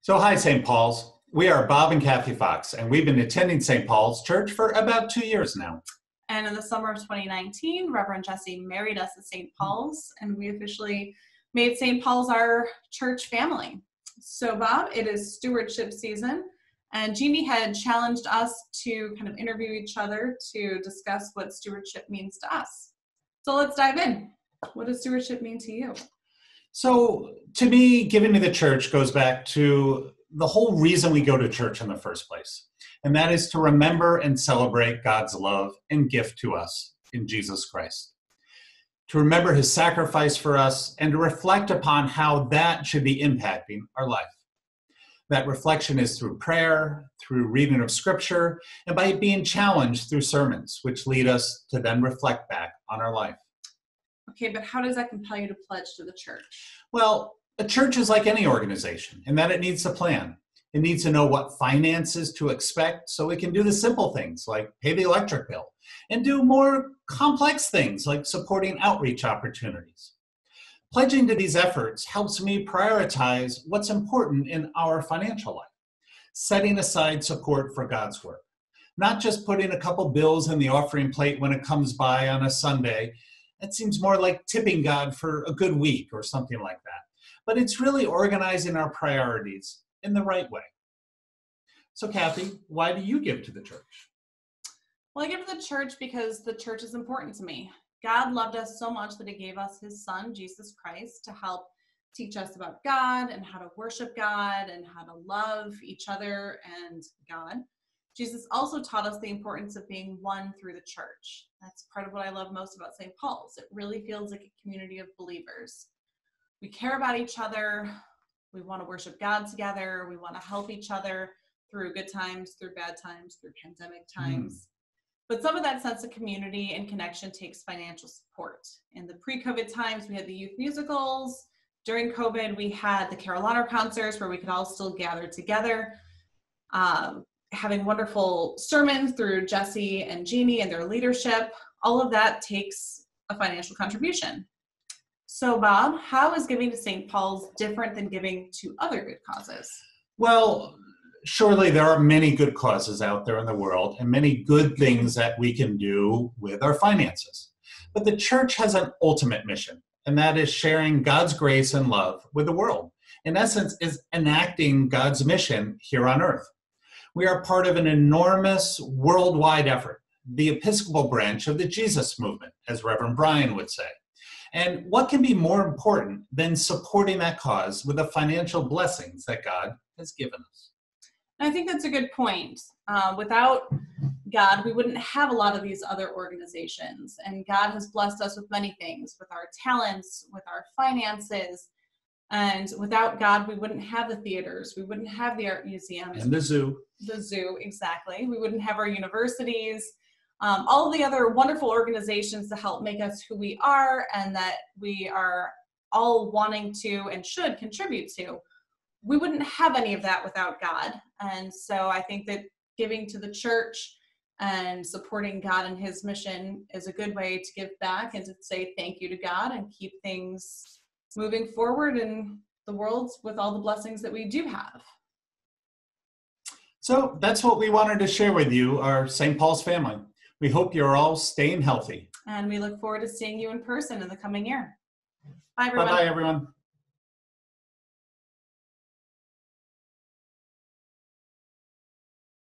So hi, St. Paul's. We are Bob and Kathy Fox, and we've been attending St. Paul's Church for about 2 years now. And in the summer of 2019, Reverend Jesse married us at St. Paul's, and we officially made St. Paul's our church family. So Bob, it is stewardship season, and Jeannie had challenged us to kind of interview each other to discuss what stewardship means to us. So let's dive in. What does stewardship mean to you? So to me, giving to the church goes back to the whole reason we go to church in the first place. And that is to remember and celebrate God's love and gift to us in Jesus Christ. To remember his sacrifice for us and to reflect upon how that should be impacting our life. That reflection is through prayer, through reading of scripture, and by being challenged through sermons, which lead us to then reflect back on our life. Okay, but how does that compel you to pledge to the church? Well, a church is like any organization in that it needs to plan. It needs to know what finances to expect so it can do the simple things like pay the electric bill and do more complex things like supporting outreach opportunities. Pledging to these efforts helps me prioritize what's important in our financial life, setting aside support for God's work, not just putting a couple bills in the offering plate when it comes by on a Sunday. That seems more like tipping God for a good week or something like that. But it's really organizing our priorities in the right way. So Kathy, why do you give to the church? Well, I give to the church because the church is important to me. God loved us so much that he gave us his son, Jesus Christ, to help teach us about God and how to worship God and how to love each other and God. Jesus also taught us the importance of being one through the church. That's part of what I love most about St. Paul's. It really feels like a community of believers. We care about each other. We want to worship God together. We want to help each other through good times, through bad times, through pandemic times. But some of that sense of community and connection takes financial support. In the pre-COVID times, we had the youth musicals. During COVID, we had the Carol Honor concerts where we could all still gather together. Having wonderful sermons through Jesse and Jeannie and their leadership. All of that takes a financial contribution. So Bob, how is giving to St. Paul's different than giving to other good causes? Well, surely there are many good causes out there in the world and many good things that we can do with our finances. But the church has an ultimate mission, and that is sharing God's grace and love with the world. In essence, is enacting God's mission here on earth. We are part of an enormous worldwide effort, the Episcopal branch of the Jesus movement, as Reverend Brian would say. And what can be more important than supporting that cause with the financial blessings that God has given us? I think that's a good point. Without God, we wouldn't have a lot of these other organizations. And God has blessed us with many things, with our talents, with our finances. And without God, we wouldn't have the theaters. We wouldn't have the art museums. And the zoo. The zoo, exactly. We wouldn't have our universities. All of the other wonderful organizations to help make us who we are and that we are all wanting to and should contribute to. We wouldn't have any of that without God. And so I think that giving to the church and supporting God and his mission is a good way to give back and to say thank you to God and keep things moving forward in the world with all the blessings that we do have. So that's what we wanted to share with you, our St. Paul's family. We hope you're all staying healthy. And we look forward to seeing you in person in the coming year. Bye, everyone. Bye-bye, everyone.